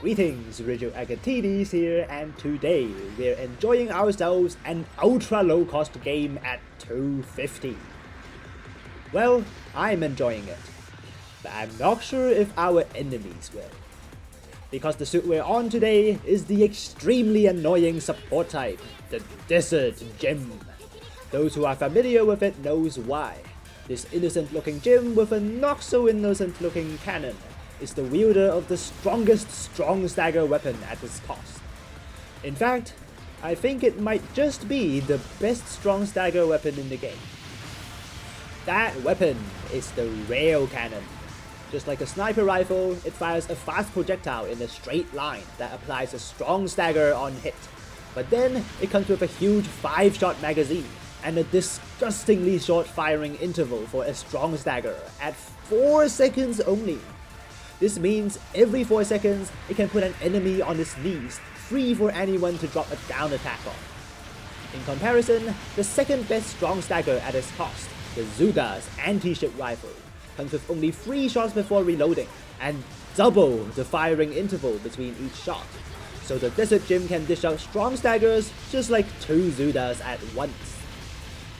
Greetings, Rigil Agateiades here, and today we're enjoying ourselves an ultra low cost game at 250. Well, I'm enjoying it, but I'm not sure if our enemies will. Because the suit we're on today is the extremely annoying support type, the Desert Gem. Those who are familiar with it knows why. This innocent looking gem with a not so innocent looking cannon is the wielder of the strongest strong stagger weapon at its cost. In fact, I think it might just be the best strong stagger weapon in the game. That weapon is the railcannon. Just like a sniper rifle, it fires a fast projectile in a straight line that applies a strong stagger on hit. But then it comes with a huge 5-shot magazine and a disgustingly short firing interval for a strong stagger at 4 seconds only. This means every 4 seconds, it can put an enemy on its knees, free for anyone to drop a down attack on. In comparison, the second best strong stagger at its cost, the ZUDAHS anti-ship rifle, comes with only 3 shots before reloading, and double the firing interval between each shot. So the Desert Gem can dish out strong staggers just like 2 ZUDAHS at once.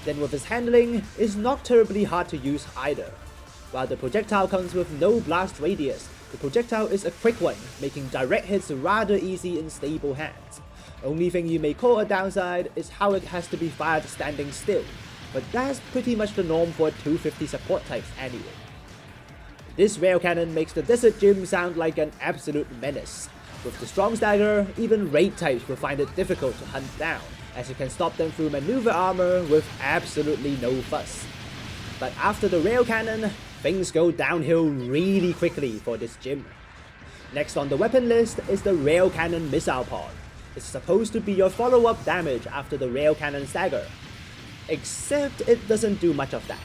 Then with its handling, it's not terribly hard to use either. While the projectile comes with no blast radius, the projectile is a quick one, making direct hits rather easy in stable hands. Only thing you may call a downside is how it has to be fired standing still, but that's pretty much the norm for 250 support types anyway. This railcannon makes the Desert Gem sound like an absolute menace. With the strong stagger, even raid types will find it difficult to hunt down, as you can stop them through maneuver armor with absolutely no fuss. But after the railcannon, things go downhill really quickly for this gem. Next on the weapon list is the railcannon missile pod. It's supposed to be your follow-up damage after the railcannon stagger. Except it doesn't do much of that.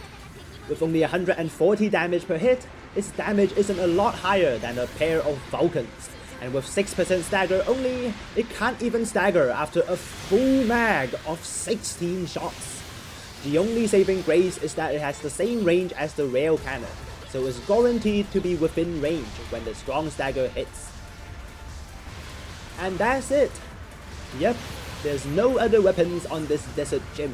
With only 140 damage per hit, its damage isn't a lot higher than a pair of Vulcans. And with 6% stagger only, it can't even stagger after a full mag of 16 shots. The only saving grace is that it has the same range as the railcannon, so it's guaranteed to be within range when the strong stagger hits. And that's it! Yep, there's no other weapons on this Desert Gem,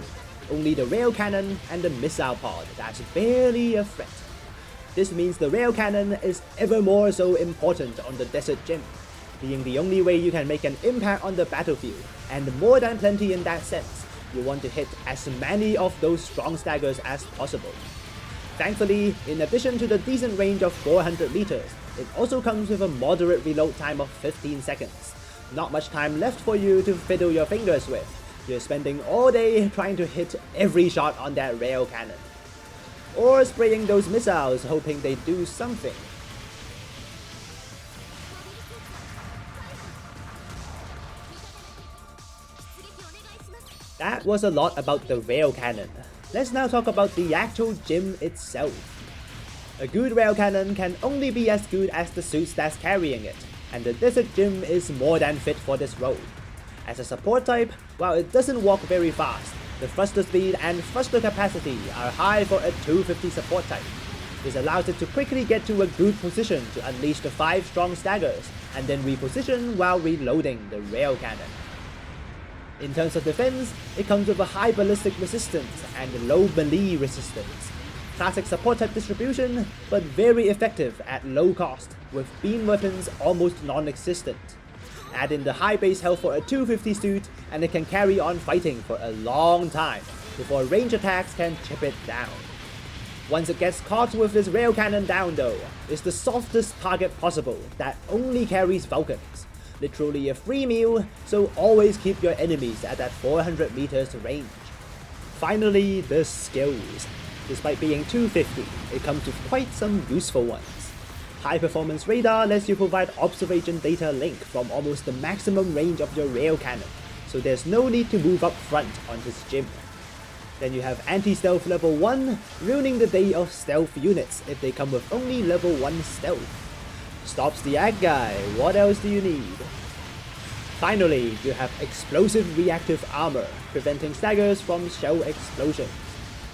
only the railcannon and the missile pod that's barely a threat. This means the railcannon is ever more so important on the Desert Gem, being the only way you can make an impact on the battlefield, and more than plenty in that sense. You want to hit as many of those strong staggers as possible. Thankfully, in addition to the decent range of 400 meters, it also comes with a moderate reload time of 15 seconds. Not much time left for you to fiddle your fingers with. You're spending all day trying to hit every shot on that rail cannon. Or spraying those missiles hoping they do something. That was a lot about the railcannon. Let's now talk about the actual gem itself. A good railcannon can only be as good as the suits that's carrying it, and the Desert Gem is more than fit for this role. As a support type, while it doesn't walk very fast, the thruster speed and thruster capacity are high for a 250 support type. This allows it to quickly get to a good position to unleash the 5 strong staggers, and then reposition while reloading the railcannon. In terms of defense, it comes with a high ballistic resistance and low melee resistance. Classic support type distribution, but very effective at low cost, with beam weapons almost non-existent. Add in the high base health for a 250 suit, and it can carry on fighting for a long time, before range attacks can chip it down. Once it gets caught with this railcannon down though, it's the softest target possible that only carries Vulcans. Literally a free meal, so always keep your enemies at that 400 meters range. Finally, the skills. Despite being 250, it comes with quite some useful ones. High performance radar lets you provide observation data link from almost the maximum range of your railcannon, so there's no need to move up front on this gem. Then you have anti-stealth level 1, ruining the day of stealth units if they come with only level 1 stealth. Stops the ag guy, what else do you need? Finally, you have explosive reactive armor, preventing staggers from shell explosions.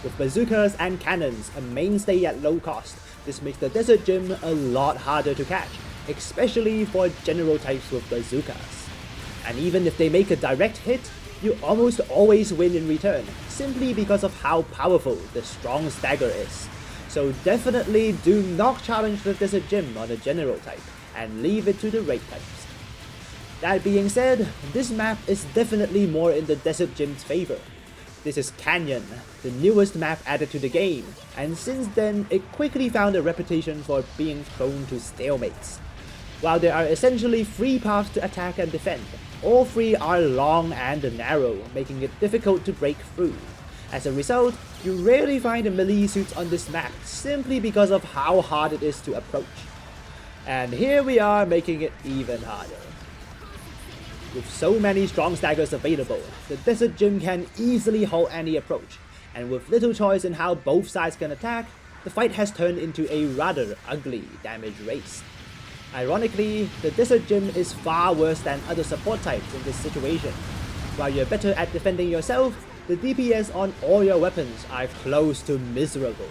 With bazookas and cannons a mainstay at low cost, this makes the Desert Gem a lot harder to catch, especially for general types with bazookas. And even if they make a direct hit, you almost always win in return, simply because of how powerful the strong stagger is. So definitely do not challenge the Desert Gym on a general type, and leave it to the raid types. That being said, this map is definitely more in the Desert Gym's favor. This is Canyon, the newest map added to the game, and since then it quickly found a reputation for being prone to stalemates. While there are essentially 3 paths to attack and defend, all 3 are long and narrow, making it difficult to break through. As a result, you rarely find melee suits on this map simply because of how hard it is to approach. And here we are making it even harder. With so many strong staggers available, the Desert Gym can easily halt any approach, and with little choice in how both sides can attack, the fight has turned into a rather ugly damage race. Ironically, the Desert Gym is far worse than other support types in this situation. While you're better at defending yourself, the DPS on all your weapons are close to miserable.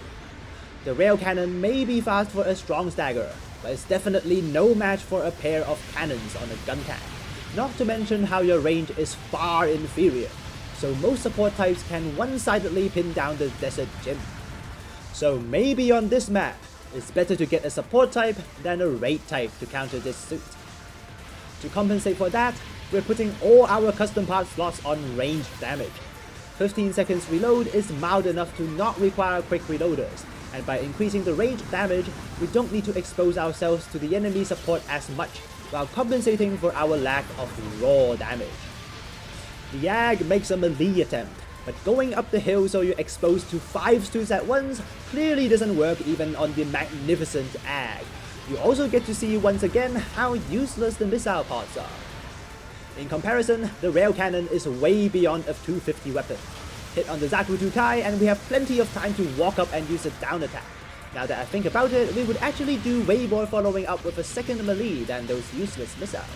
The railcannon may be fast for a strong stagger, but it's definitely no match for a pair of cannons on a gun tank. Not to mention how your range is far inferior, so most support types can one-sidedly pin down the Desert Gym. So maybe on this map, it's better to get a support type than a raid type to counter this suit. To compensate for that, we're putting all our custom part slots on ranged damage. 15 seconds reload is mild enough to not require quick reloaders, and by increasing the ranged damage, we don't need to expose ourselves to the enemy support as much, while compensating for our lack of raw damage. The Ag makes a melee attempt, but going up the hill so you're exposed to 5 stuns at once clearly doesn't work even on the magnificent Ag. You also get to see once again how useless the missile parts are. In comparison, the railcannon is way beyond a 250 weapon. Hit on the ZUDAHS and we have plenty of time to walk up and use a down attack. Now that I think about it, we would actually do way more following up with a second melee than those useless missiles.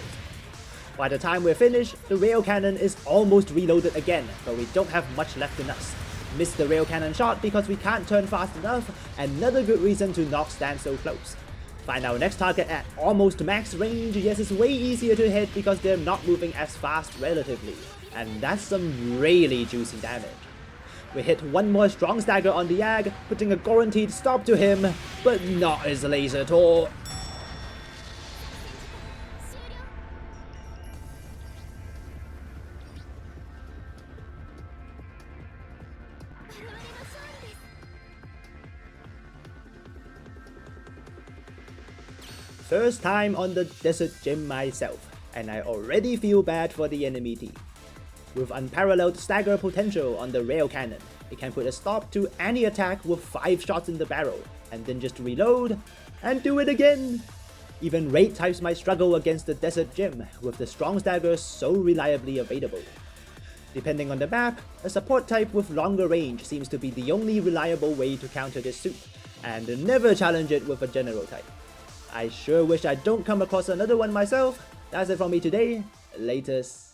By the time we're finished, the railcannon is almost reloaded again, but we don't have much left in us. Missed the railcannon shot because we can't turn fast enough, another good reason to not stand so close. Find our next target at almost max range. Yes, it's way easier to hit because they're not moving as fast relatively, and that's some really juicy damage. We hit one more strong stagger on the Ag, putting a guaranteed stop to him, but not his laser torch. First time on the Desert Gym myself, and I already feel bad for the enemy team. With unparalleled stagger potential on the railcannon, it can put a stop to any attack with 5 shots in the barrel, and then just reload, and do it again! Even raid types might struggle against the Desert Gym, with the strong staggers so reliably available. Depending on the map, a support type with longer range seems to be the only reliable way to counter this suit, and never challenge it with a general type. I sure wish I don't come across another one myself. That's it from me today. Latest.